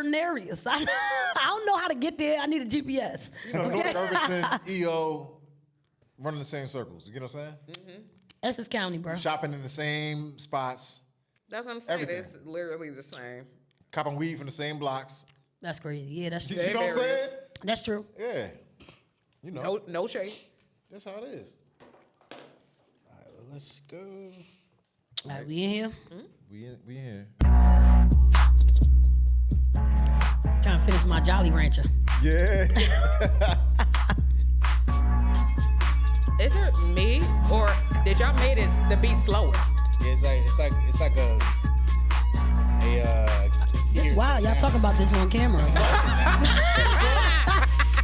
certain areas. I don't know how to get there. I need a GPS. You know, North Irvington, EO, running the same circles. You get what I'm saying? Mm-hmm. Essex County, bro. Shopping in the same spots. That's what I'm saying. Everything. It's literally the same. Copping weed from the same blocks. That's crazy. Yeah, that's true. You know what I'm saying? That's true. Yeah. You know. No shade. That's how it is. All right, well, let's go. All right, we in here? We in here. Trying to finish my Jolly Rancher. Yeah. Is it me or did y'all made it the beat slower? Yeah, it's like a It's wild. Y'all talking about this on camera.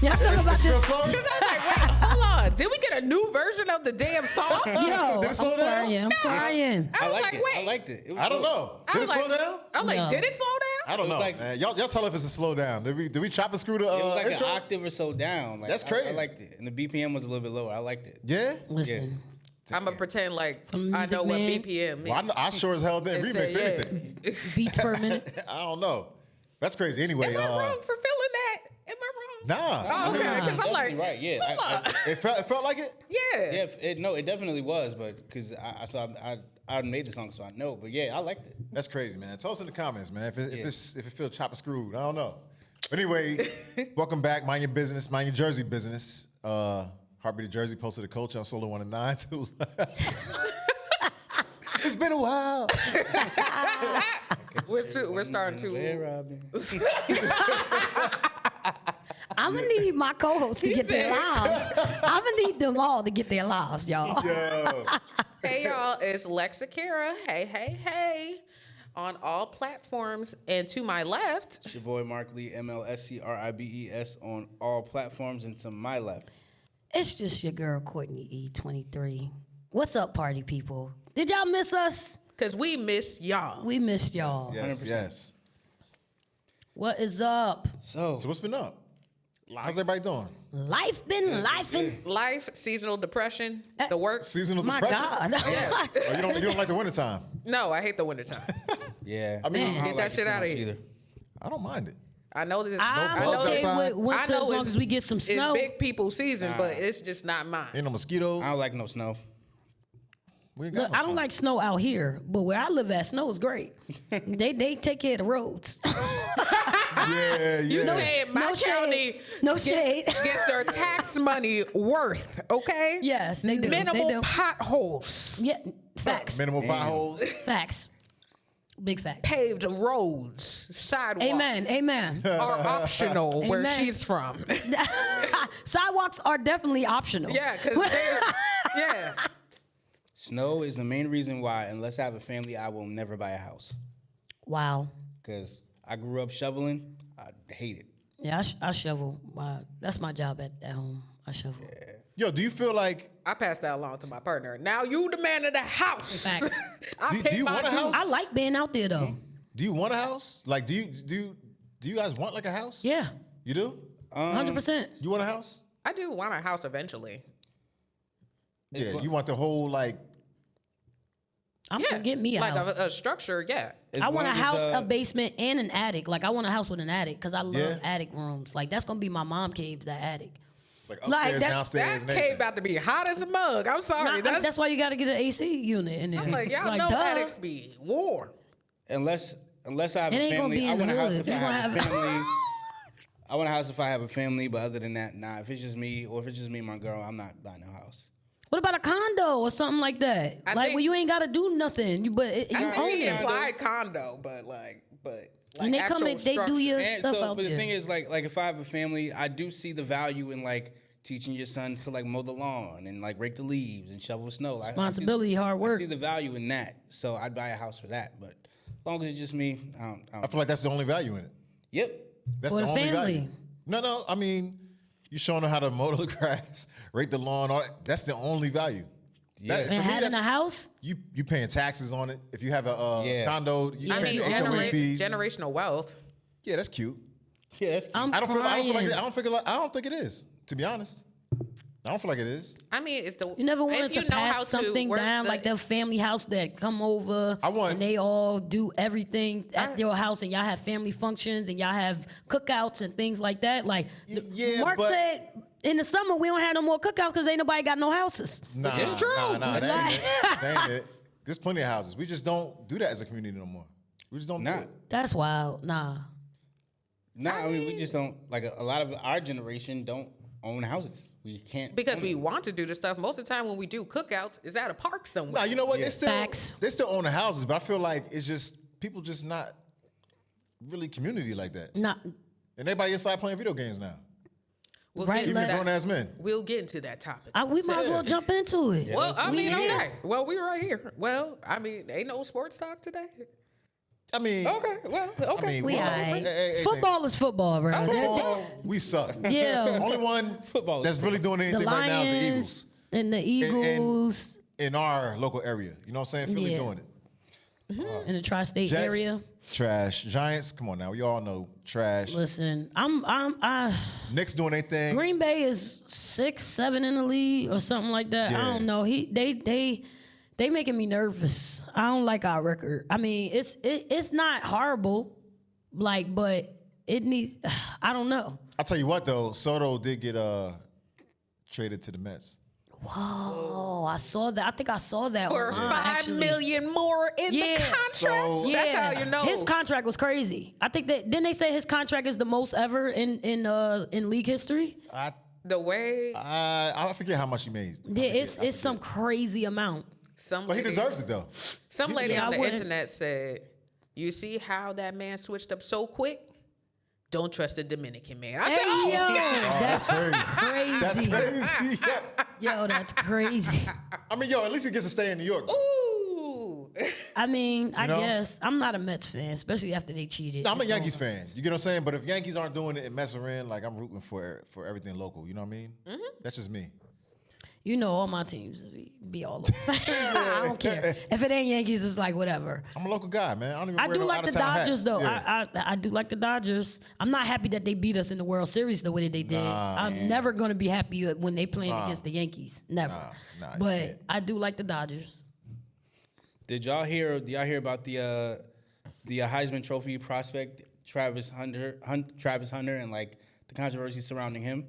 Y'all talking about this. Because I was like, wait, hold on. Did we get a new version of the damn song? Yo, Did it slow down? I'm crying. I I was liked like, it. wait. I liked it. It was I don't dope. know. I Did it was slow like- down? I'm like, No. did it slow down? I don't It was know. like- Man. Y'all tell if it's a slow down. Did we chop and screw the It was like intro? an octave or so down. Like, That's crazy. I liked it, and the BPM was a little bit lower. I liked it. Yeah? Listen, I'm going to pretend like From I know what Music BPM means. Well, I sure as hell didn't It remix said, anything. beats per minute. I don't know. That's crazy. Anyway, Am I wrong for feeling that? Am I wrong? nah. Oh, okay, because I'm like, Definitely right. Yeah, hold on. It felt like it? Yeah. yeah. It definitely was, but because I made the song, so I know. But yeah, I liked it. That's crazy, man. Tell us in the comments, man, if it feels chop and screwed. I don't know. But anyway, welcome back. Mind your business. Mind your Jersey business. Heartbeat of Jersey posted a culture on Solo 1 and 9 too. It's been a while. We're starting to. I'm gonna need my co-hosts to get their lives. I'm gonna need them all to get their lives, y'all. Yo. Hey, y'all, it's Lexa Kara. Hey. On all platforms. And to my left, It's your boy Mark Lee, MLSCRIBES on all platforms, and to my left. It's just your girl Courtney E23. What's up, party people? Did y'all miss us? because we miss y'all. We missed y'all. Yes, 100%. yes. What is up? So So what's been up? How's everybody doing? Life been lifing. Life, seasonal depression, the work. Seasonal My depression? God. Yeah. Oh, you don't like the wintertime? No, I hate the wintertime. yeah, I mean, don't get that like it shit too outta much here. either. I don't mind it. I know this. I'm I know bugs okay it's, outside. with winter I know as long it's- as we get some snow. It's big people season, but it's just not mine. Ain't no mosquitoes. I don't like no snow. We ain't got Look, no I don't sun. like snow out here, but where I live at, snow is great. they take care of the roads. Yeah, You yeah. saying my No shade. county No shade. gets their tax money worth, okay? Yes, they do. Minimal They do. potholes, Yeah, facts. Minimal potholes. Facts. Big facts. paved roads, sidewalks. Amen. Are optional where Amen. she's from. Sidewalks are definitely optional. Yeah, because they're, yeah. Snow is the main reason why, unless I have a family, I will never buy a house. Wow. Because I grew up shoveling. I hate it. Yeah, I shovel. That's my job at home. I shovel. Yo, do you feel like I passed that along to my partner. Now you the man of the house. Facts. I Do pay you my want a dues. house? I like being out there though. do you want a house? Like do you guys want like a house? Yeah, You do? 100%. You want a house? I do want a house eventually. Yeah, you want the whole like I'm Yeah, gonna get me a like house. a structure. Yeah. As I want a long as, house, a basement, and an attic. Like I want a house with an attic because I love Yeah. attic rooms. Like that's gonna be my mom cave, the attic. like Like, upstairs, that- downstairs, That and cave everything. about to be hot as a mug. I'm sorry. Nah, that's why you got to get an AC unit in there. I'm like, y'all know duh. attics be warm. unless I have It a ain't gonna family, be I in the want a house hood. if You I gonna have a have- family. I want a house if I have a family, but other than that, nah. If it's just me, or if it's just me and my girl, I'm not buying a house. What about a condo or something like that? I Like think- where you ain't got to do nothing, you I own think he it. implied condo, but When they come actual in, they do structure. your And stuff so, out but there. the thing is, like if I have a family, I do see the value in like teaching your son to like mow the lawn and like rake the leaves and shovel snow. Like, Responsibility, hard I work. see the value in that, so I'd buy a house for that. But as long as it's just me, I I don't. feel like that's the only value in it. Yep. That's For the the only family. value. No, I mean, you showing them how to mow the grass, rake the lawn, all that. That's the only value. Yeah. That- for And me, having a that's- house, You paying taxes on it. If you have a Yeah. condo, you I pay mean, HOA fees. generational wealth. Yeah, that's cute. Yeah, that's cute. I'm I don't feel like crying. I don't think it is. To be honest, I I don't feel like it is. I mean, it's the You never wanted if to you know how pass something work down the- like their family house that come over want- and they all do everything at your house and y'all have family functions and y'all have cookouts and things like that. Like yeah, Mark but- said, in the summer we don't have no more cookouts because ain't nobody got no houses. Nah, It's true. Nah, that ain't it. That ain't it. There's plenty of houses. We just don't do that as a community no more. We just don't do Nah. it. That's wild. Nah. Nah, I mean, we just don't, like, a lot of our generation don't own houses. We can't. because own we them. want to do the stuff. Most of the time when we do cookouts, it's at a park somewhere. Nah, you know what? Yeah. Facts. They still own the houses, but I feel like it's just people just not really community like that. Nah. And everybody inside playing video games now. We'll Right, get into Even let's- that. grown ass men. We'll get into that topic. We might as well jump into it. Well, I mean, We- okay. Well, we right here. Well, I mean, ain't no sports talk today. I mean, Okay. Well, okay. I mean, We well, alright. hey, Football is football, bro. football, we suck. Yeah. Only one Football is that's really doing The anything right now is the Eagles Lions and the Eagles in our local area. You know what I'm saying? Philly Yeah. doing it. in the tri-state Jets, area. trash. Giants, come on now. We all know trash. Listen, Knicks doing their thing. Green Bay is 6, 7 in the league or something like that. Yeah. I don't know. They making me nervous. I don't like our record. I mean, it's not horrible, like, but it needs. I don't know. I'll tell you what though, Soto did get traded to the Mets. Whoa, I saw that. I think I saw that For online, $5 actually. million more in Yeah. the contract. So- That's how you know. His contract was crazy. I think that didn't they say his contract is the most ever in league history? The way I forget how much he made. Yeah, it's some crazy amount. some But he lady, deserves it though. some lady Yeah, on I the wouldn't- internet said, "You see how that man switched up so quick? Don't trust the Dominican man." I said, Hey, "Oh, yo, God." that's That's crazy. crazy. Yeah. Yo, that's crazy. I mean, at least he gets to stay in New York. Ooh. I mean, I know? guess I'm not a Mets fan, especially after they cheated. No, I'm a It's Yankees over. fan. You get what I'm saying? But if Yankees aren't doing it and messing around, like I'm rooting for everything local. You know what I mean? That's just me. You know, all my teams be all over. I don't care. If it ain't Yankees, it's like whatever. I'm a local guy, man. I don't even I wear do no like the out-of-town Dodgers hats. though. Yeah. I do like the Dodgers. I'm not happy that they beat us in the World Series the way that they did. I'm never gonna be happy when they playing against the Yankees. Never. Nah, you but can't. I do like the Dodgers. Did y'all hear about the Heisman Trophy prospect Travis Hunter, and like the controversy surrounding him?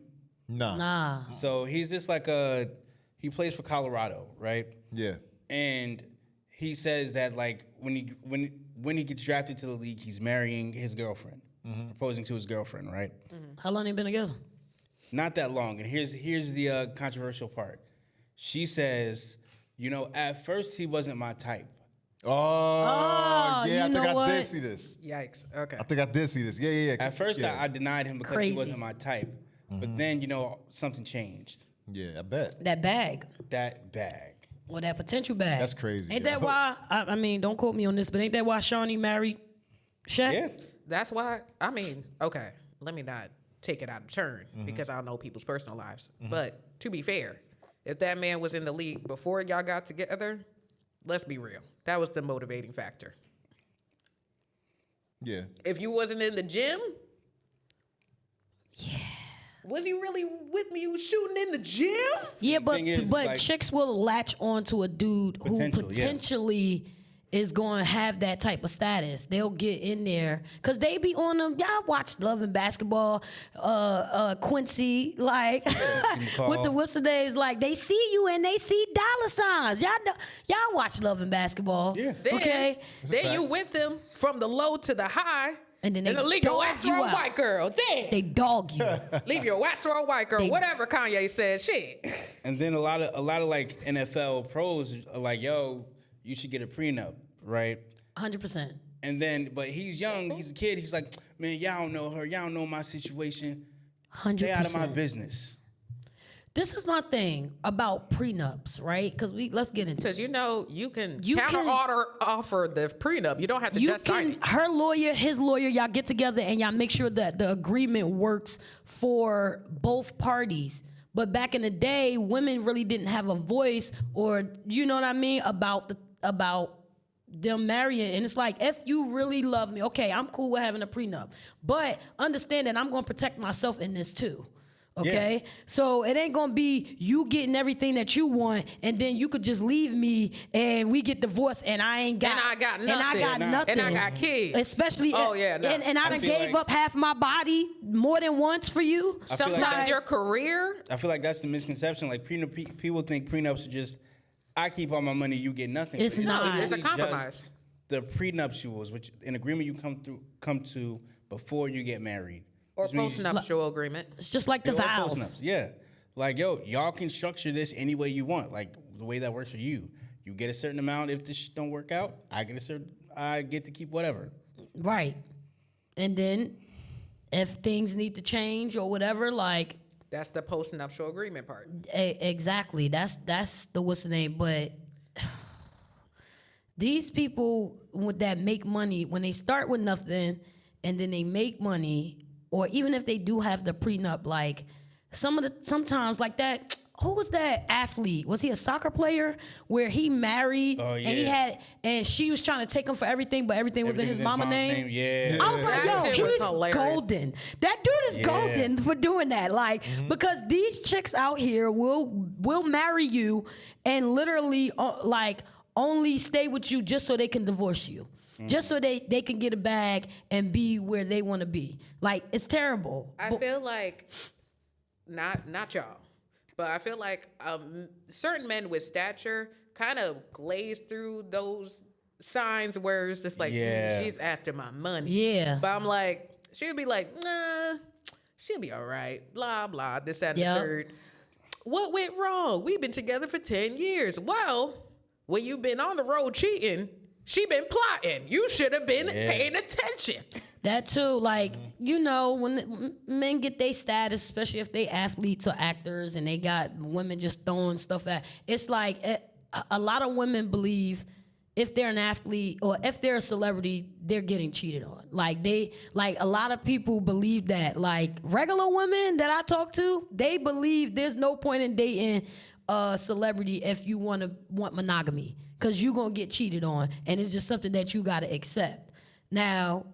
Nah. So he's just like he plays for Colorado, right? Yeah. And he says that like when he gets drafted to the league, he's marrying his girlfriend, proposing to his girlfriend, right? How long they been together? Not that long. And here's the controversial part. She says, at first he wasn't my type. Oh, you yeah. I think know I what? did see this. Yikes. Okay. I think I did see this. Yeah. At first yeah. I denied him because Crazy. he wasn't my type. But then something changed. Yeah, I bet. That bag. That bag. Or that potential bag. That's crazy, Ain't yo. that why? I mean, don't quote me on this, but ain't that why Shawnee married Shaq? Yeah. That's why, I mean, okay, let me not take it out of turn because I don't know people's personal lives. But to be fair, if that man was in the league before y'all got together, let's be real. That was the motivating factor. Yeah. If you wasn't in the gym, was he really with me? He was shooting in the gym? Yeah, but Thing is, like- chicks will latch on to a dude who Potential, yeah. potentially is going to have that type of status. They'll get in there because they be on them. Y'all watch Love and Basketball, Quincy, like with the what's the names? Like they see you and they see dollar signs. Y'all watch Love and Basketball. Yeah. Then, Okay. Then you with them from the low to the high. And then they leave your dog wax for you a out. white girl. Damn. They dog you. Leave your wax for a white girl. Whatever Kanye said. Shit. And then a lot of like NFL pros are like, yo, you should get a prenup, right? 100%. And then, but he's young, he's a kid. He's like, man, y'all don't know her. Y'all don't know my situation. 100%. Stay out of my business. This is my thing about prenups, right? Because let's get into it. Because you can You counter can- offer the prenup. You don't have to You just sign can, it. her lawyer, his lawyer, y'all get together and y'all make sure that the agreement works for both parties. But back in the day, women really didn't have a voice, or you know what I mean, about them marrying. And it's like, if you really love me, okay, I'm cool with having a prenup. But understand that I'm going to protect myself in this too. Okay, so it ain't gonna be you getting everything that you want, and then you could just leave me and we get divorced, and I ain't got, And I got nothing. and I got nothing, And I got kids. Especially, Oh, yeah, no. and I done feel gave like- up half my body more than once for you. I feel like Sometimes that's- your career. I feel like that's the misconception. Like people think prenups are just, I keep all my money, you get nothing. It's But not. It's a really compromise. just The prenuptials, which an agreement you come to before you get married, Or which means- post-nuptial agreement. It's just like the Or vows. postnups, yeah. Like, yo, y'all can structure this any way you want, like the way that works for you. You get a certain amount. If this don't work out, I get to keep whatever. Right. And then if things need to change or whatever, like That's the post-nuptial agreement part. exactly. That's the what's the name. But these people that make money, when they start with nothing and then they make money, or even if they do have the prenup, like sometimes like that. Who was that athlete? Was he a soccer player where he married Oh, and he yeah. and she was trying to take him for everything, but everything was in his mama name? Yeah. I was like, That yo, shit was he's hilarious. golden. That dude is Yeah. golden for doing that. Like, because these chicks out here will marry you and literally like only stay with you just so they can divorce you. Just so they can get a bag and be where they want to be. Like, it's terrible. I feel like, not y'all, but I feel like certain men with stature kind of glaze through those signs where it's just like, Yeah. she's after my money. Yeah. But I'm like, she'll be like, nah, she'll be all right, blah, blah, this, that, and Yep. the third. What went wrong? We've been together for 10 years. Well, when you've been on the road cheating, she been plotting. You should have been paying attention. That too, like, you know, when men get their status, especially if they athletes or actors and they got women just throwing stuff at, it's like a lot of women believe if they're an athlete or if they're a celebrity, they're getting cheated on. Like a lot of people believe that. Like regular women that I talk to, they believe there's no point in dating a celebrity if you want monogamy, because you're going to get cheated on, and it's just something that you got to accept. Now,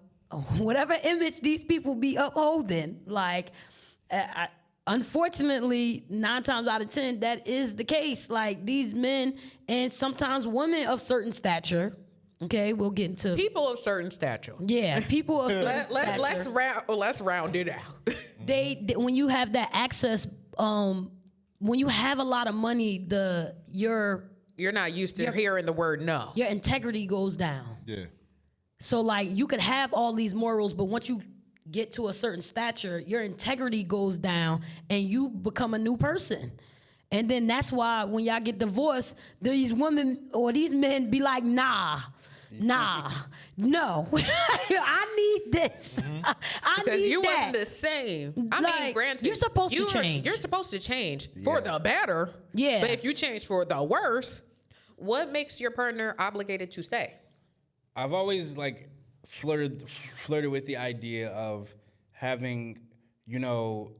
whatever image these people be upholding, like, unfortunately, 9 times out of 10, that is the case. Like, these men and sometimes women of certain stature, okay, we'll get into... People of certain stature. Yeah, people of certain stature. Let's round it out. They when you have that access, when you have a lot of money, your You're not used to hearing the word no. your integrity goes down. Yeah. So like you could have all these morals, but once you get to a certain stature, your integrity goes down and you become a new person. And then that's why when y'all get divorced, these women or these men be like, no. I need this. I Because need you that. wasn't the same. I mean, Like, granted, you're supposed to change. You're supposed to change for the better. Yeah. But if you change for the worse, what makes your partner obligated to stay? I've always like flirted with the idea of having, you know,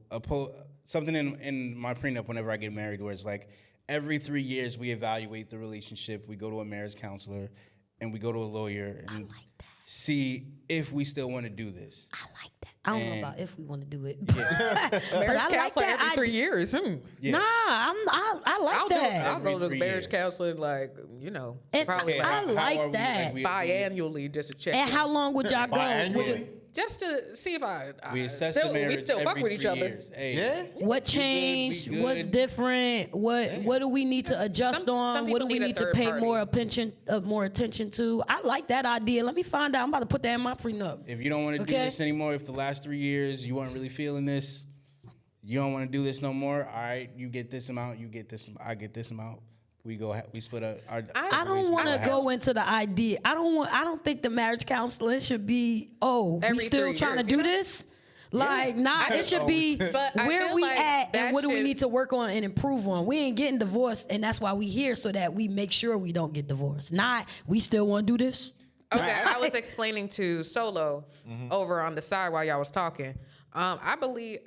something in my prenup whenever I get married, where it's like every 3 years we evaluate the relationship, we go to a marriage counselor, and we go to a lawyer and see if we still want to do this. I like that. I don't know about if we want to do it. Marriage I like counselor that every 3 years. Yeah. Nah, I like that. I'll go Every to 3 marriage years. counselor like, you know, And probably I like like that. biannually just to check. And in. how long would y'all go? Biannually? Just to see if We assess the marriage we still fuck every with each 3 other. years. Hey, Yeah? What changed? we What's good. different? What do we need to adjust Some on? What do people we need a need to third pay party. more attention to? I like that idea. Let me find out. I'm about to put that in my prenup. If you don't want to do Okay. this anymore, if the last 3 years you weren't really feeling this, you don't want to do this no more. All right, you get this amount, you get this, I get this amount. We split up our. I don't want to go into the idea. I don't think the marriage counseling should be. Oh, we Every still 3 trying to years, do you know? this. Like, nah, it should be But I where feel we like at that and what do we should- need to work on and improve on. We ain't getting divorced, and that's why we here so that we make sure we don't get divorced. Not we still want to do this. Okay, I was explaining to Solo over on the side while y'all was talking. I believe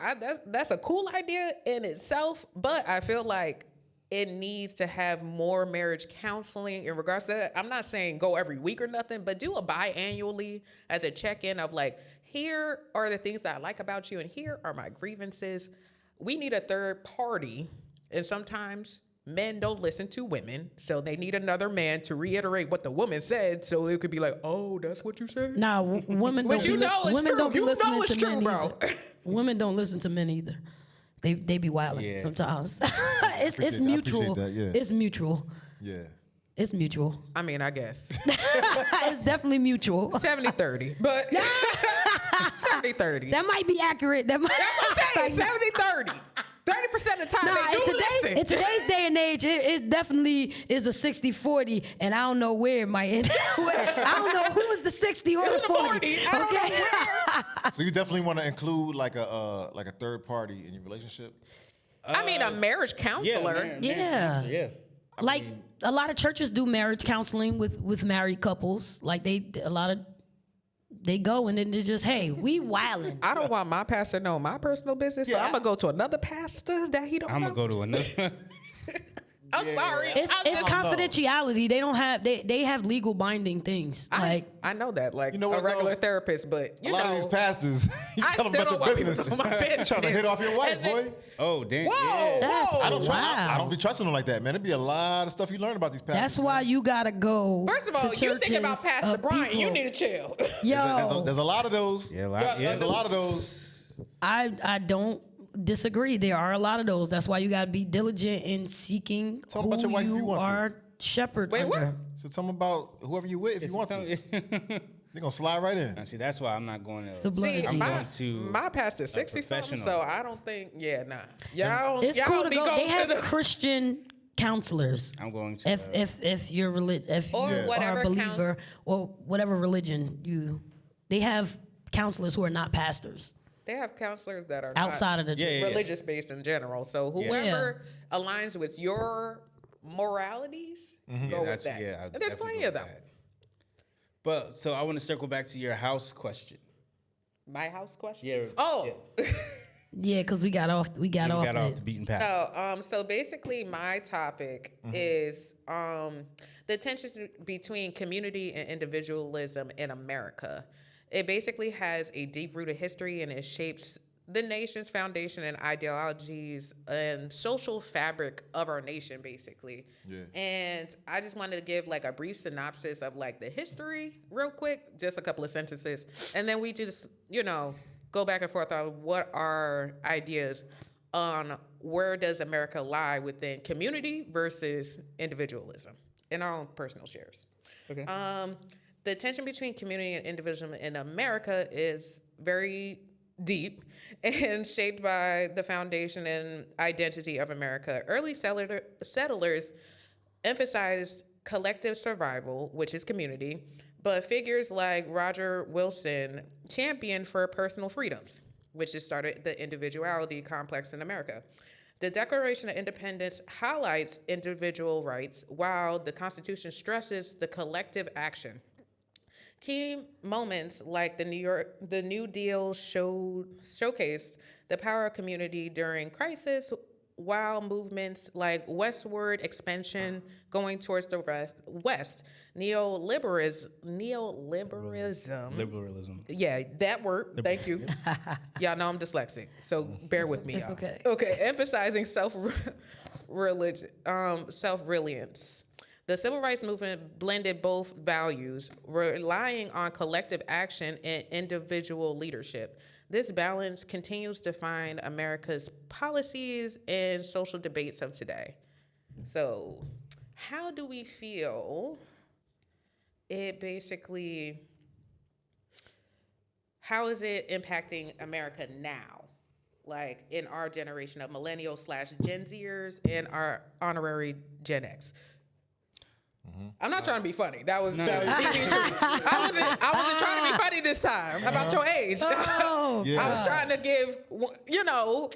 that's a cool idea in itself, but I feel like it needs to have more marriage counseling in regards to that. I'm not saying go every week or nothing, but do a biannually as a check-in of like, here are the things that I like about you, and here are my grievances. we need a third party, and sometimes men don't listen to women, so they need another man to reiterate what the woman said, so it could be like, "Oh, that's what you said." Nah, women But don't. you know it's women true. don't be You know listening it's to true, men bro. either. Women don't listen to men either. They be wilding Yeah. sometimes. it's appreciate mutual. that, yeah. It's mutual. Yeah. It's mutual. I mean, I guess It's definitely mutual. 70-30, but 70-30. That might be accurate. That might. That's what I'm saying. 70-30. 30% of the time Nah, they do listen. in today's day and age, it definitely is a 60-40, and I don't know where it might end. I don't know who is the 60 or the 40. I don't know where. So you definitely want to include like a third party in your relationship? I mean, a marriage counselor. Yeah. Like a lot of churches do marriage counseling with married couples. Like they go and then they just, hey, we wildin'. I don't want my pastor to know my personal business, so I'm gonna go to another pastor that he don't I'm know. gonna go to another. I'm sorry. It's confidentiality. They don't have they have legal binding things. I know that, like You know a what, regular though? therapist, but A lot of these pastors, you I tell them still about don't your want people business. to know my You trying to business. hit off your wife, And then- boy. Oh, damn. Whoa, That's whoa. I don't wow. be trusting them like that, man. There'd be a lot of stuff you learn about these pastors. That's why you gotta go. First of all, to you think about churches Pastor of Brian, you people. need to chill. Yo, There's a lot of those. Yeah, There's a lot of those. I don't disagree. There are a lot of those. That's why you gotta be diligent in seeking Tell 'em about who your wife if you you want to. are shepherd Wait, what? under. So tell them about whoever you with if you want to. They're going to slide right in. See, that's why I'm not going to. The blood See, of I'm Jesus. going to my pastor's 60 something, professional. so I don't think. Yeah, nah. Y'all, It's y'all cool to be go. going They to have the Christian counselors. I'm going to. If you're if Or you are whatever a believer or whatever religion they have counselors who are not pastors They have counselors that are outside of the church. Yeah. religious based in general. So whoever aligns with your moralities, go with that. Yeah, And there's plenty of them. But so I want to circle back to your house question. My house question. Yeah. Oh. Yeah, because we got off We got off it. the beaten path. So basically my topic is the tensions between community and individualism in America. It basically has a deep-rooted history and it shapes the nation's foundation and ideologies and social fabric of our nation, basically. Yeah. And I just wanted to give like a brief synopsis of like the history real quick, just a couple of sentences. And then we just, go back and forth on what are ideas on where does America lie within community versus individualism in our own personal shares. Okay. The tension between community and individualism in America is very deep and shaped by the foundation and identity of America. Early settlers emphasized collective survival, which is community, but figures like Roger Wilson championed for personal freedoms, which has started the individuality complex in America. The Declaration of Independence highlights individual rights, while the Constitution stresses the collective action. Key moments like the New Deal showcased the power of community during crisis, while movements like westward expansion going towards the west, neoliberalism. Liberalism. Yeah, that word. Thank you. Y'all know I'm dyslexic, so bear with me. It's y'all. okay. Okay, emphasizing self-reliance. The civil rights movement blended both values, relying on collective action and individual leadership. This balance continues to define America's policies and social debates of today. So, how do we feel how is it impacting America now? Like in our generation of millennials / Gen Zers and our honorary Gen X. I'm not trying to be funny. That was I wasn't trying to be funny this time about your age. Oh, Yeah. I was trying to give,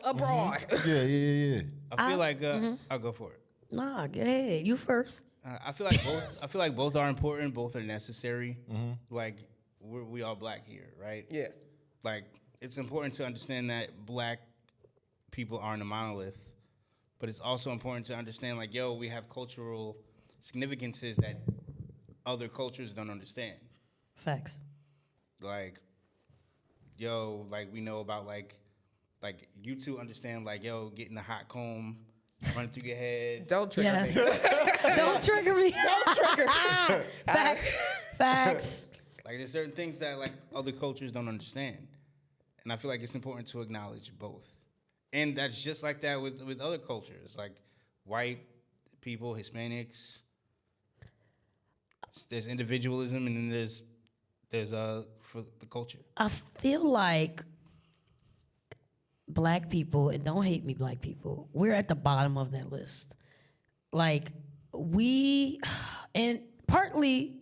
a broad. Yeah. I feel like I'll go for it. nah, go ahead. You first. I feel like both. I feel like both are important. Both are necessary. Like we all black here, right? Yeah. Like it's important to understand that black people aren't a monolith, but it's also important to understand like, we have cultural significances that other cultures don't understand. Facts. Like, we know about like like you two understand, like, yo, getting the hot comb, running through your head. Don't trigger Yes. me. Don't trigger me. Don't trigger me. Facts. Facts. Like there's certain things that like other cultures don't understand. And I feel like it's important to acknowledge both. And that's just like that with other cultures, like white people, Hispanics. There's individualism, and then there's for the culture. I feel like black people, and don't hate me, black people, we're at the bottom of that list. Like and partly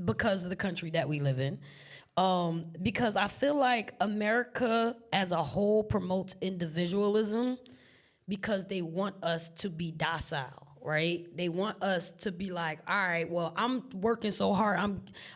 because of the country that we live in, because I feel like America as a whole promotes individualism because they want us to be docile, right? They want us to be like, all right, well, I'm working so hard.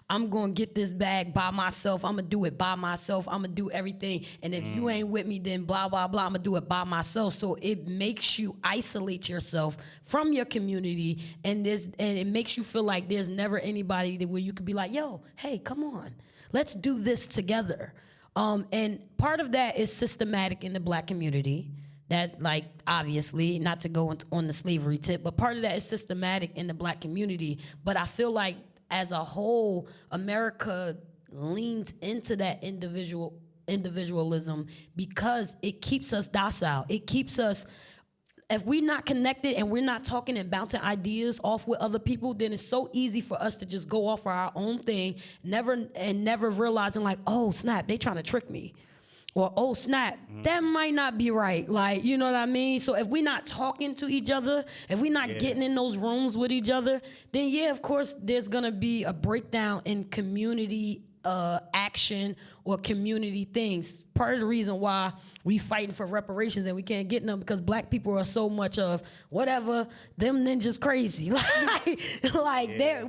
I'm going to get this bag by myself. I'm going to do it by myself. I'm going to do everything. And if you ain't with me, then blah, blah, blah. I'm going to do it by myself. So it makes you isolate yourself from your community. And it makes you feel like there's never anybody where you could be like, yo, hey, come on. Let's do this together. And part of that is systematic in the black community. That, like, obviously, not to go on the slavery tip, but part of that is systematic in the black community. But I feel like, as a whole, America leans into that individualism because it keeps us docile. It keeps us, if we're not connected and we're not talking and bouncing ideas off with other people, then it's so easy for us to just go off for our own thing, never realizing, like, oh, snap, they trying to trick me. Or, oh, snap, that might not be right. Like, you know what I mean? So if we're not talking to each other, if we're not getting in those rooms with each other, then, yeah, of course, there's going to be a breakdown in community action or community things. Part of the reason why we fighting for reparations and we can't get them because black people are so much of whatever, them ninjas crazy.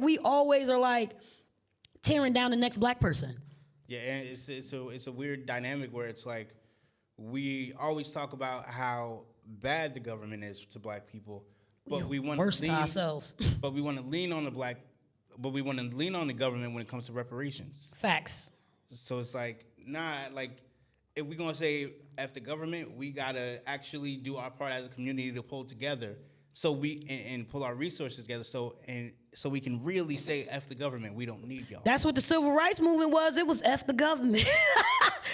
We always are, like, tearing down the next black person. Yeah, and it's a weird dynamic where it's like we always talk about how bad the government is to black people, but we want worse to to ourselves. But we want to lean on the government when it comes to reparations. Facts. So it's like, nah, like if we're gonna say F the government, we gotta actually do our part as a community to pull together. So and pull our resources together so we can really say F the government. We don't need y'all. That's what the civil rights movement was. It was F the government.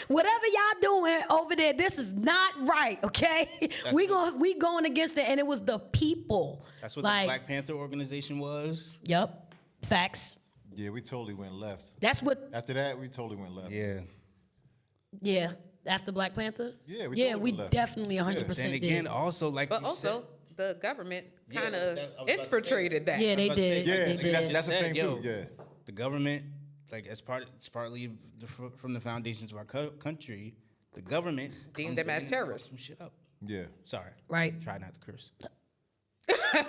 Whatever y'all doing over there, this is not right, okay? We going against it, and it was the people. That's what the Black Panther organization was. Yep. Facts. Yeah, we totally went left. That's what. After that, we totally went left. Yeah. Yeah. After Black Panthers? Yeah, we definitely 100% And again, did. also, like But you also, said, the government Yeah, kind that- I was about of to say. infiltrated that. Yeah, they did. Yeah, They see, did. that's the thing, Yo, too. Yeah. the government, like it's partly from the foundations of our country. The government Deemed comes them as in and terrorists. fucks some shit up. Yeah. Sorry. Right. Try not to curse.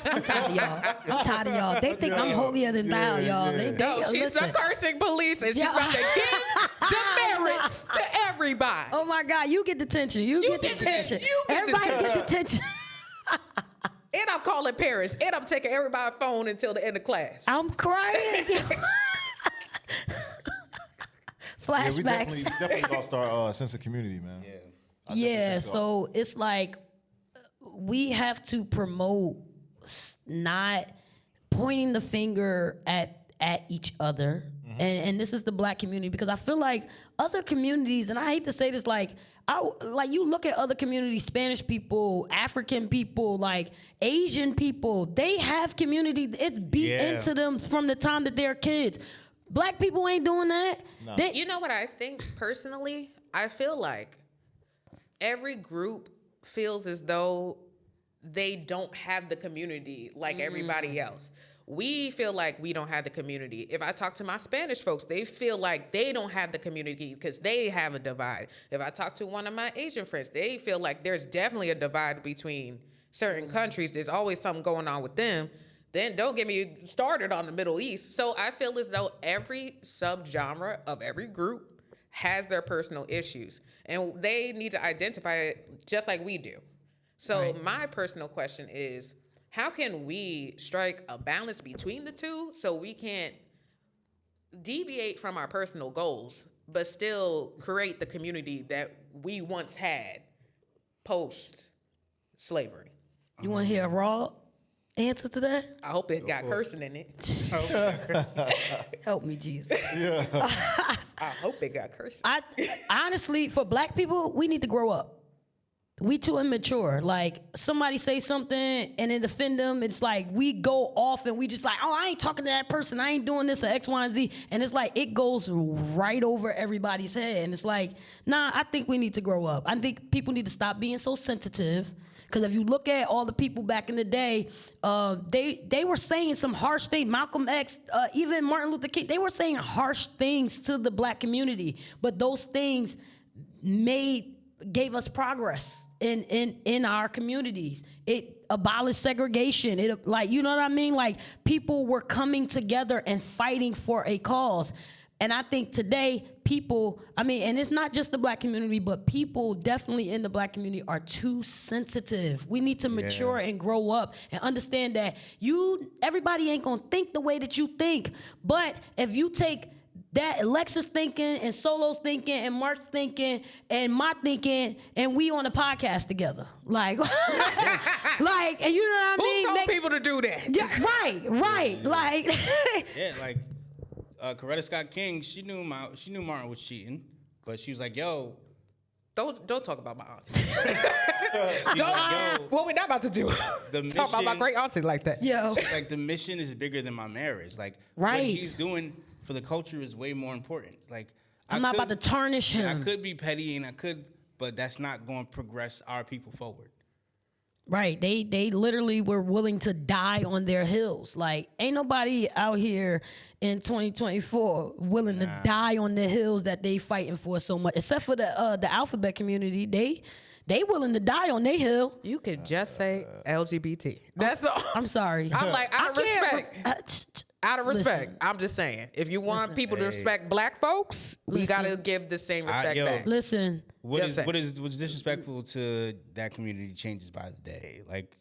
I'm tired of y'all. They think I'm holier than thou, y'all. yeah. No, she's listen. the cursing police, and she's Yeah. about to give demerits to everybody. Oh my God, you get the tension. You get the get the- tension. you get the Everybody get the tension. And I'm calling parents, and I'm taking everybody's phone until the end of class. I'm crying. Yeah, we Flashbacks. definitely lost our sense of community, man. Yeah. I definitely Yeah, think so it's like we have to promote not pointing the finger at each other. And this is the black community, because I feel like other communities, and I hate to say this, like you look at other communities, Spanish people, African people, like Asian people, they have community. It's beat Yeah. into them from the time that they're kids. Black people ain't doing that. No. They- You know what I think personally? I feel like every group feels as though they don't have the community like everybody else. We feel like we don't have the community. If I talk to my Spanish folks, they feel like they don't have the community because they have a divide. If I talk to one of my Asian friends, they feel like there's definitely a divide between certain countries. There's always something going on with them. Then don't get me started on the Middle East. So I feel as though every subgenre of every group has their personal issues, and they need to identify it just like we do. So my personal question is, how can we strike a balance between the two so we can't deviate from our personal goals, but still create the community that we once had post-slavery. You want to hear a raw answer to that? I hope it got cursing in it. Help me, Jesus. I hope it got cursing. I honestly, for black people, we need to grow up. We too immature. Like, somebody say something and it offend them. It's like we go off and we just like, oh, I ain't talking to that person. I ain't doing this or X, Y, and Z. And it's like it goes right over everybody's head. And it's like, nah, I think we need to grow up. I think people need to stop being so sensitive. Because if you look at all the people back in the day, they were saying some harsh things. Malcolm X, even Martin Luther King, they were saying harsh things to the black community. But those things gave us progress in our communities. It abolished segregation. It, like, you know what I mean? Like, people were coming together and fighting for a cause. And I think today, people, I mean, and it's not just the black community, but people definitely in the black community are too sensitive. We need to mature and grow up and understand that everybody ain't gonna think the way that you think. But if you take that Alexis thinking and Solo's thinking and Mark's thinking and my thinking, and we on a podcast together, like, like, and you know what I mean? Who told people to do that? Yeah, right, like. Yeah, like Coretta Scott King, she knew Martin was cheating, but she was like, "Yo, Don't talk about my auntie. What we're not about to do. Talk about my great auntie like that. Yo, like the mission is bigger than my marriage. Like right. what he's doing for the culture is way more important. Like I'm not about to tarnish him. I could be petty but that's not going to progress our people forward. Right. They literally were willing to die on their hills. Like, ain't nobody out here in 2024 willing to die on the hills that they fighting for so much. Except for the alphabet community. They willing to die on their hill. You could just say LGBT. That's all. I'm sorry. I'm like, out of respect. Out of respect. Listen. I'm just saying. If you want people to respect black folks, we got to give the same respect back. Listen. What's disrespectful to that community changes by the day. Like,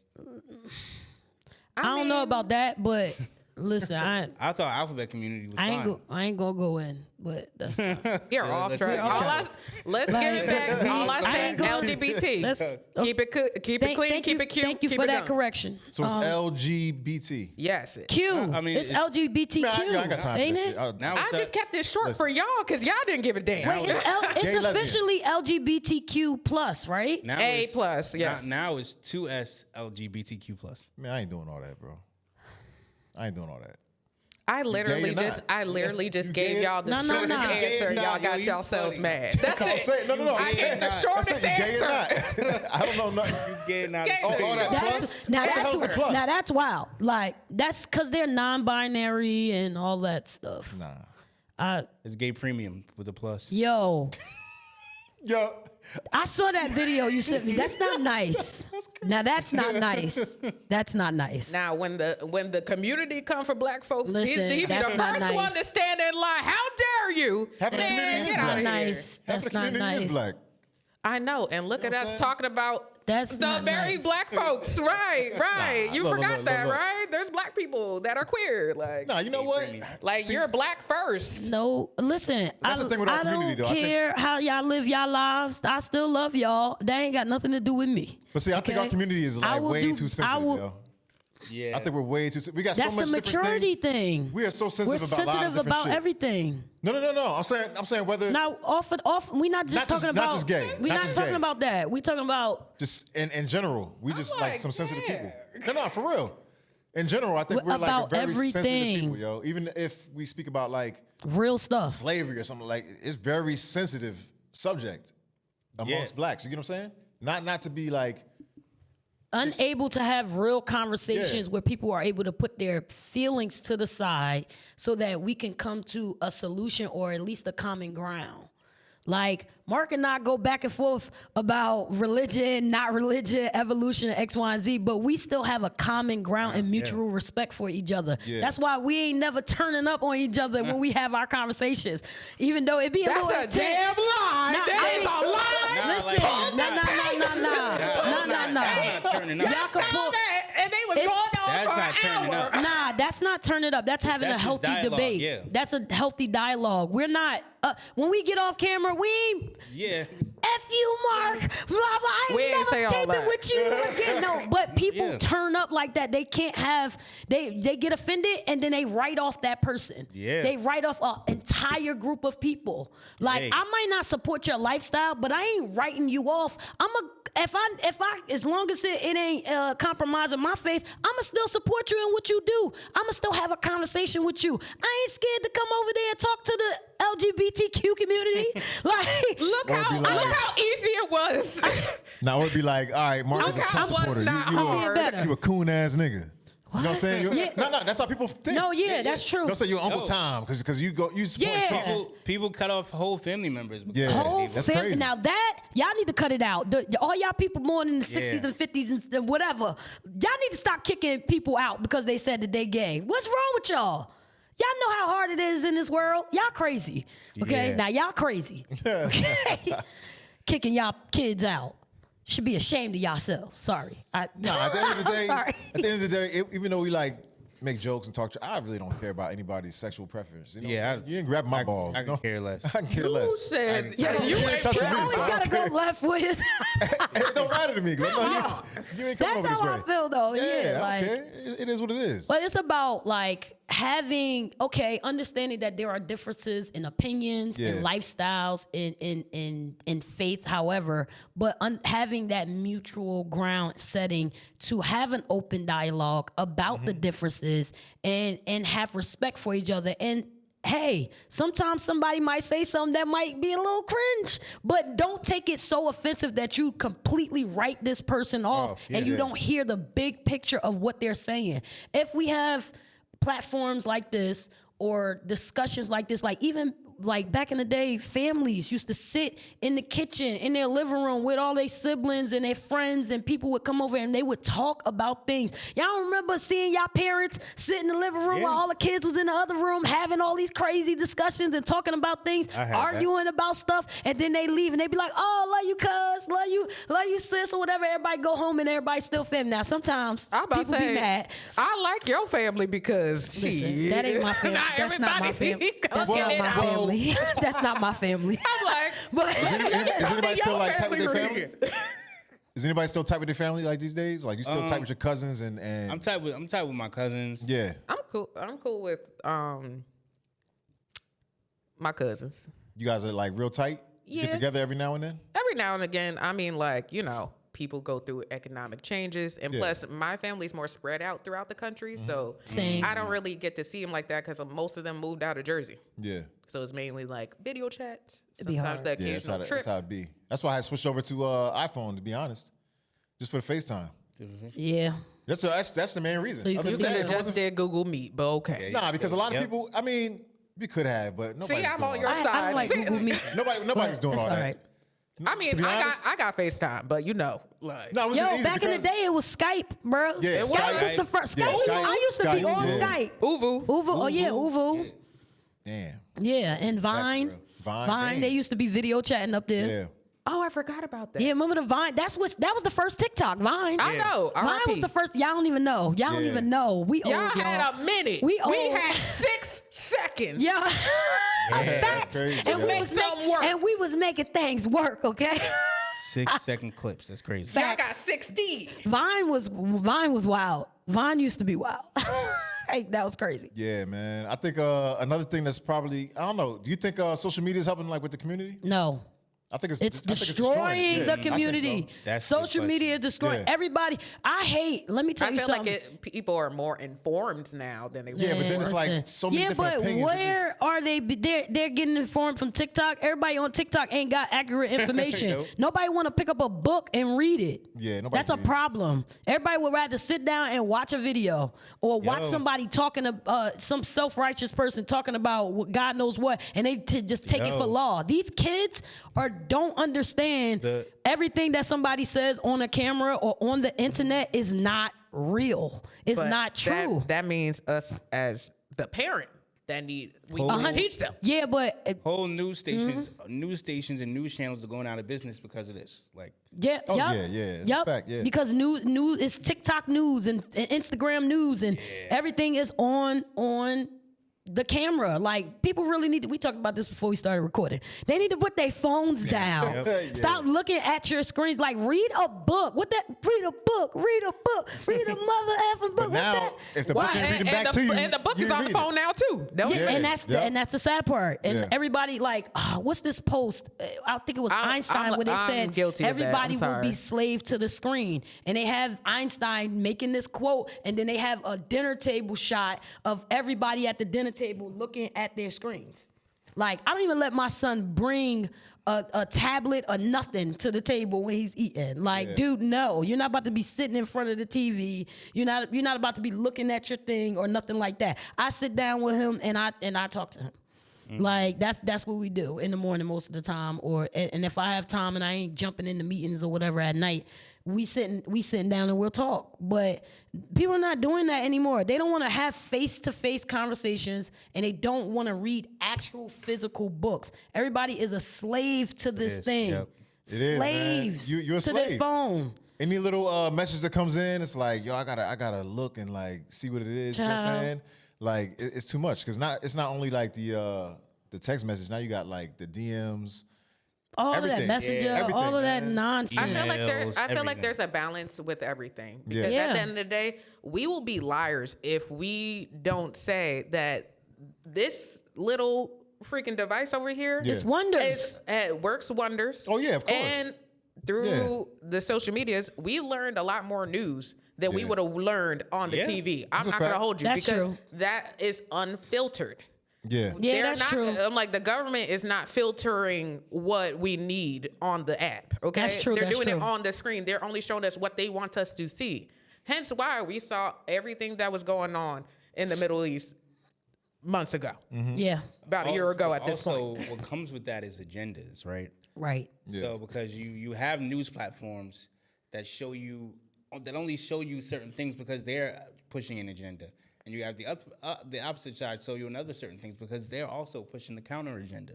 I don't know about that, but listen, I thought alphabet community was fine. I ain't gonna go in, but that's fine. You're off track. Let's give it back. All I said, LGBT. Keep it clean, keep it cute. Thank you for that correction. So it's LGBT. Yes. Q. I mean, it's LGBTQ. I ain't got time ain't for it? that shit. I just kept it short for y'all because y'all didn't give a damn. Wait, it's officially LGBTQ plus, right? Now A plus, yes. Now it's 2S LGBTQ plus. Man, I ain't doing all that, bro. I ain't doing all that. I literally just gave y'all the shortest answer. Y'all got yourselves mad. That's I'm it. saying, no. I gave the shortest answer. I don't know nothing. You gay not? Oh, that plus? What the hell's the plus? Now that's wild. Like, that's because they're non-binary and all that stuff. Nah. It's gay premium with a plus. Yo, I saw that video you sent me. That's not nice. Now that's not nice. That's not nice. Now, when the community come for black folks, Listen, he be the that's not first nice. one to stand in line. How dare you? Half of the community is That's black. not nice. That's not nice. Black. I know, and look You at know us what I'm talking about That's the not very nice. black folks. Right. You look, forgot look, that, look. right? There's black people that are queer. Like, Nah, you know what? like See, you're black first. No, listen. That's the thing with our I community, don't though. I care how y'all live y'all lives. I still love y'all. That ain't got nothing to do with me. But see, I think our Okay? community is I like will way do- too I sensitive, will- yo. Yeah. I think we're way too. We got That's so much the different maturity things. thing. We are so sensitive We're about a lot of sensitive different about shit. everything. No. I'm saying whether Now, off. We not just Not just- talking not about. just gay. We Not not just talking gay. about that. We talking about just in general, we just like like, some sensitive yeah. people. No, for real. In general, I think we're like a About very sensitive everything. people, yo. Even if we speak about like real stuff. slavery or something, like it's very sensitive subject amongst blacks. You get what I'm saying? Not to be like Unable to have real conversations where people are able to put their feelings to the side so that we can come to a solution or at least a common ground. Like, Mark and I go back and forth about religion, not religion, evolution, X, Y, and Z, but we still have a common ground and mutual respect for each other. Yeah. That's why we ain't never turning up on each other when we have our conversations, even though it be a That's little a intense. damn lie. Nah, That I is mean- a lie. Listen, no. Y'all Y'all can saw pull- that, and they was It's- going on That's for not an turning hour. up. Nah, that's not turn it up. That's having That's a just healthy dialogue, debate. yeah. That's a healthy dialogue. We're not, when we get off camera, we ain't, Yeah. F you, Mark, blah, blah. I ain't We ain't never say all taping that. with you again. No, but people turn up like that. They can't have. They get offended and then they write off that person. Yeah. They write off an entire group of people. Like I might not support your lifestyle, but I ain't writing you off. If I as long as it ain't compromising my faith, I'ma still support you in what you do. I'ma still have a conversation with you. I ain't scared to come over there and talk to the LGBTQ community. Like, Look how easy it was. Now it would be like, all right, Mark is a Okay, Trump I was supporter. not You hard. a coon ass nigga. You know what I'm saying? Yeah. No, that's how people think. no, yeah, that's true. Don't say you're Uncle No. Tom because you support Yeah. Trump. People cut off whole family members. because Yeah. of Whole it. that's family. crazy. Now that y'all need to cut it out. All y'all people born in the 60s and 50s and whatever, y'all need to stop kicking people out because they said that they gay. What's wrong with y'all? Y'all know how hard it is in this world. Y'all crazy. Okay, Yeah. now y'all crazy. Okay, kicking y'all kids out. Should be ashamed of yourselves. Sorry. Nah, at the end of the day, Sorry. at the end of the day, even though we like make jokes and talk, I really don't care about anybody's sexual preference. You know what I'm saying? You ain't grabbing my balls. I you know? can care less. I can care Who less. said Yo, you you ain't ain't touching You me, always so I gotta don't go left with it. It don't matter to me. 'Cause I'm like, you ain't coming That's over this how way. I feel though. Yeah, like. okay. It is what it is. But it's about like understanding that there are differences in opinions, in Yeah. lifestyles, in faith, however, but having that mutual ground setting to have an open dialogue about the differences and have respect for each other. And hey, sometimes somebody might say something that might be a little cringe, but don't take it so offensive that you completely write this person off and you don't hear the big picture of what they're saying. If we have platforms like this or discussions like this, like even like back in the day, families used to sit in the kitchen in their living room with all their siblings and their friends, and people would come over and they would talk about things. Y'all don't remember seeing y'all parents sit in the living room while all the kids was in the other room having all these crazy discussions and talking about things, arguing about stuff, and then they leave and they be like, "Oh, love you, cuz, love you, sis," or whatever. Everybody go home and everybody still family. Now sometimes I'm about people to say, be mad. I like your family because Listen, that ain't my family. That's not my family. That's not my family. That's not my family. I'm like, But Is anybody still your like tight with their family family? Is anybody still tight with their family like these days? Like you still tight with your cousins and I'm tight with my cousins. yeah. I'm cool with my cousins. You guys are like real tight. You get Yeah. together every now and then. Every now and again, I mean, like, people go through economic changes, and plus my family's more spread out throughout the country, so Same. I don't really get to see them like that because most of them moved out of Jersey. Yeah. So it's mainly like video chat, be sometimes hard. the Yeah, occasional trip. that's how it be. That's why I switched over to iPhone, to be honest, just for the FaceTime. yeah, That's the main reason. So you Other can than see that, it. if it Just wasn't- did Google Meet, but okay. nah, because a lot of Yep. people. I mean, we could have, but nobody. See, I'm on your I side. don't like Google Meet. Nobody's doing It's all that. right. I mean, To be honest- I got FaceTime, but like No, it was just Yo, easy back in the because- day, it was Skype, bro. Yeah, Skype Skype. was the first. Yeah, Skype. Skype. I used to be Skype, on yeah. Skype. Uvu. Uvu. Oh yeah, Uvu. Damn. Yeah, and Vine. real. Vine, They damn. used to be video chatting up there. Yeah. Oh, I forgot about that. Yeah, remember the Vine? That was the first TikTok. Vine. I know. Vine was RIP. the first. Y'all don't even know. Y'all don't Yeah. even know. We Y'all old, had y'all. a minute. We We old. had 6 seconds. Yeah. that's Facts. crazy, And, yo. we Make was something work. and we was making things work, okay? 6-second clips. That's crazy. Y'all got Facts. 6D. Vine was wild. Vine used to be wild. Hey, that was crazy. Yeah, man. I think another thing that's probably, I don't know. Do you think social media is helping like with the community? No. I think It's I think destroying Yeah, I the think so. community. That's a good Social media is question. destroying Yeah. everybody. I hate. Let me tell I you feel something. like people are more informed now than they were. Yeah, but then it's like listen. so many yeah, different but opinions. It where just- are they? They're getting informed from TikTok. Everybody on TikTok ain't got accurate information. Nope. Nobody want to pick up a book and read it. Yeah, nobody That's a read it. problem. Everybody would rather sit down and watch a video or watch Yo. somebody talking to some self-righteous person talking about God knows what, and they just take it Yo. for law. These kids don't understand everything that somebody says on a camera or on the internet is not real. It's But not true. That means us as the parent that we Uh-huh. need to teach them. Yeah, but Whole news stations and news channels are going out of business because of this. Like, yeah, Oh, yup, yeah, yeah, it's a yup. fact, yeah. Because news is TikTok news and Instagram news and everything is on the camera. Like, people really need to, we talked about this before we started recording. They need to put their phones down. Yeah. Stop looking at your screens. Like, read a book. Read a book. Read a mother effing book. But now, if the book ain't reading back to you, and the book is on the phone now too. Don't Yeah, and that's the sad part. And everybody like, what's this post? I think it was Einstein where they said everybody will be slave to the screen. And they have Einstein making this quote, and then they have a dinner table shot of everybody at the dinner table looking at their screens. Like, I don't even let my son bring a tablet or nothing to the table when he's eating. Like, dude, no, you're not about to be sitting in front of the TV. You're not about to be looking at your thing or nothing like that. I sit down with him and I talk to him. Like, that's what we do in the morning most of the time. And if I have time and I ain't jumping into meetings or whatever at night, we sitting down and we'll talk. But people are not doing that anymore. They don't want to have face-to-face conversations, and they don't want to read actual physical books. Everybody is a slave to this thing. Yep. It is, Slaves man. You're a to slave. their phone. Any little message that comes in, it's like, yo, I gotta look and like see what it is. You know what I'm saying? Like, it's too much, because it's not only like the text message. Now you got like the DMs. All everything. of that messenger, all of that nonsense. I feel like there's a balance with everything. Because at the end of the day, we will be liars if we don't say that this little freaking device over here It's wonders. It works wonders. Oh, yeah, of course. And through the social medias, we learned a lot more news than we would have learned on the TV. I'm not going to hold you That's because true. that is unfiltered. Yeah. Yeah, that's not, true. I'm like, the government is not filtering what we need on the app. Okay, That's true. They're doing it on the screen. They're only showing us what they want us to see. Hence why we saw everything that was going on in the Middle East months ago. Yeah. About a year ago at this point. Also, what comes with that is agendas, right? Right. Yeah. So because you have news platforms that only show you certain things because they're pushing an agenda. And you have the opposite side show you another certain things because they're also pushing the counter agenda.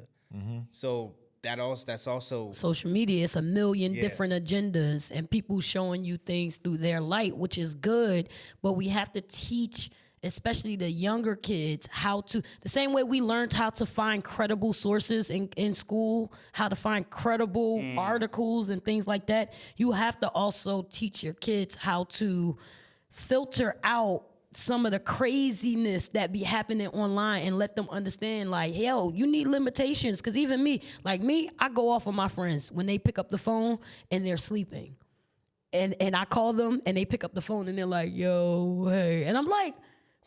So that's also Social media, it's a million different agendas and people showing you things through their light, which is good, but we have to teach, especially the younger kids, the same way we learned how to find credible sources in school, how to find credible articles and things like that. You have to also teach your kids how to filter out some of the craziness that be happening online and let them understand, like, yo, you need limitations. Because even me, I go off on my friends when they pick up the phone and they're sleeping. And I call them and they pick up the phone and they're like, yo, hey. And I'm like,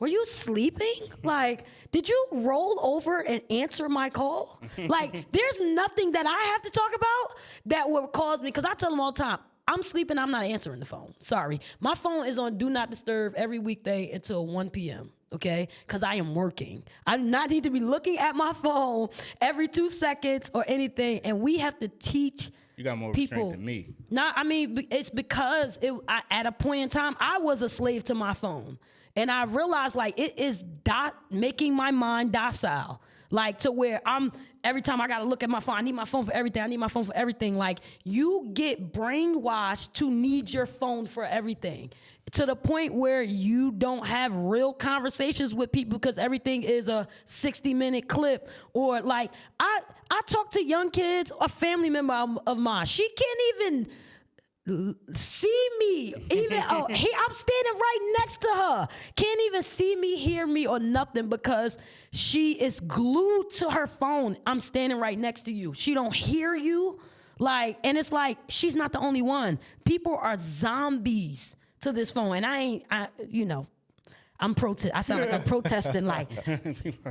were you sleeping? Like, did you roll over and answer my call? Like, there's nothing that I have to talk about that would cause me, because I tell them all the time, I'm sleeping, I'm not answering the phone. Sorry. My phone is on Do Not Disturb every weekday until 1 p.m., okay? Because I am working. I do not need to be looking at my phone every 2 seconds or anything. And we have to teach you got more people. restraint than me. No, I mean, it's because at a point in time, I was a slave to my phone. And I realized, like, it is making my mind docile. Like, to where every time I got to look at my phone, I need my phone for everything. Like, you get brainwashed to need your phone for everything, to the point where you don't have real conversations with people because everything is a 60-minute clip. Or, like, I talk to young kids, a family member of mine. She can't even see me. I'm standing right next to her. Can't even see me, hear me, or nothing because she is glued to her phone. I'm standing right next to you. She don't hear you. Like, and it's like, she's not the only one. People are zombies to this phone. And I sound like I'm protesting, like,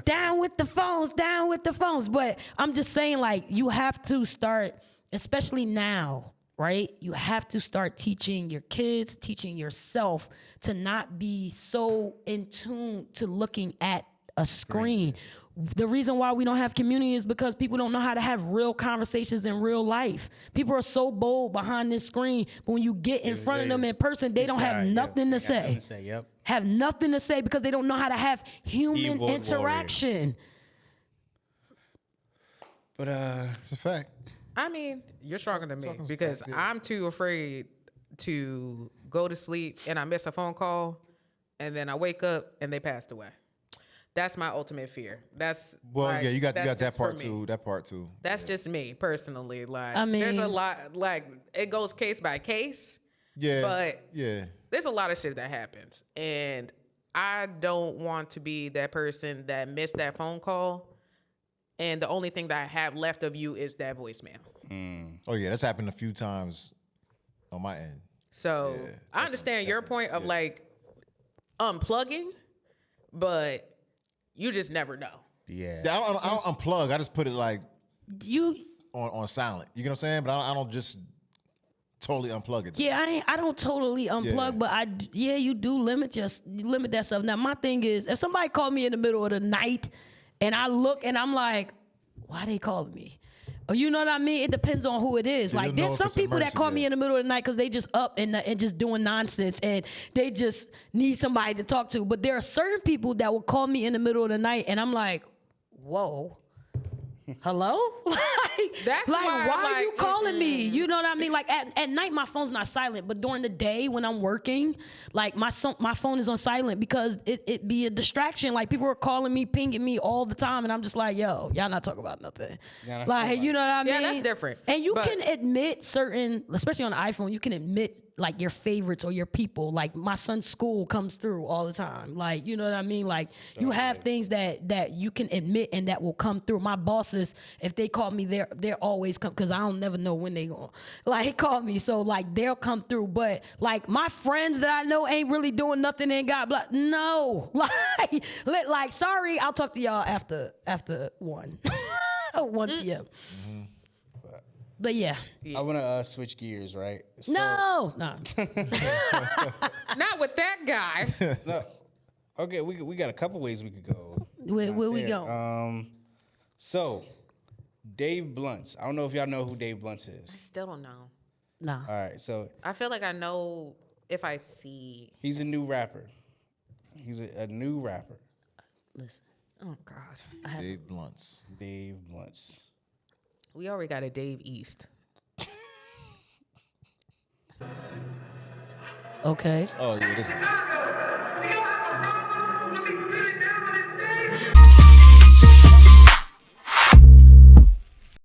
down with the phones. But I'm just saying, like, you have to start, especially now, right? You have to start teaching your kids, teaching yourself to not be so in tune to looking at a screen. The reason why we don't have community is because people don't know how to have real conversations in real life. People are so bold behind this screen, but when you get in front of them in person, they don't have nothing to say. Have nothing to say because they don't know how to have human interaction. But It's a fact. I mean, you're stronger than me because I'm too afraid to go to sleep and I miss a phone call and then I wake up and they passed away. That's my ultimate fear. That's Well, like, yeah, you got that's that just for part me. too. That part too. That's just me personally. Like, I there's a mean- lot. Like, it goes case by case. Yeah. But yeah. there's a lot of shit that happens, and I don't want to be that person that missed that phone call, and the only thing that I have left of you is that voicemail. Oh yeah, that's happened a few times on my end. So Yeah, I understand your point of like unplugging, but you just never know. Yeah. Yeah, I don't unplug. I just put it like You on silent. You know what I'm saying? But I don't just totally unplug it. Yeah, I don't totally unplug, Yeah. but you do limit that stuff. Now my thing is, if somebody called me in the middle of the night, and I look and I'm like, why they calling me? Or you know what I mean? It depends on who it is. Yeah, Like you'll there's know if some it's people that emergency, call me yeah. in the middle of the night because they just up and just doing nonsense and they just need somebody to talk to. But there are certain people that will call me in the middle of the night and I'm like, whoa. Hello? That's why why, are you like, calling me? You know what I mean? Like at night my phone's not silent, but during the day when I'm working, like my phone is on silent because it be a distraction. Like people are calling me, pinging me all the time, and I'm just like, yo, y'all not talking about nothing. Like you know what I mean? Yeah, that's different. And you But- can admit certain, especially on the iPhone, you can admit like your favorites or your people. Like my son's school comes through all the time. Like you know what I mean? Like you have things that you can admit and that will come through. My bosses, if they call me, they're always come because I don't never know when they going like call me. So like they'll come through. But like my friends that I know ain't really doing nothing and got blocked. No, like sorry, I'll talk to y'all after 1 1 p.m. But yeah. I want to switch gears, right? So, No. Not with that guy. No. Okay, we got a couple ways we could go. Where we Yeah, go? So, Dave Blunts. I don't know if y'all know who Dave Blunts is. I still don't know. Nah. All right, so I feel like I know if I see. he's a new rapper. He's a new rapper, Listen. Oh God, Dave Blunts. Dave Blunts. we already got a Dave East. Okay. Oh yeah, this.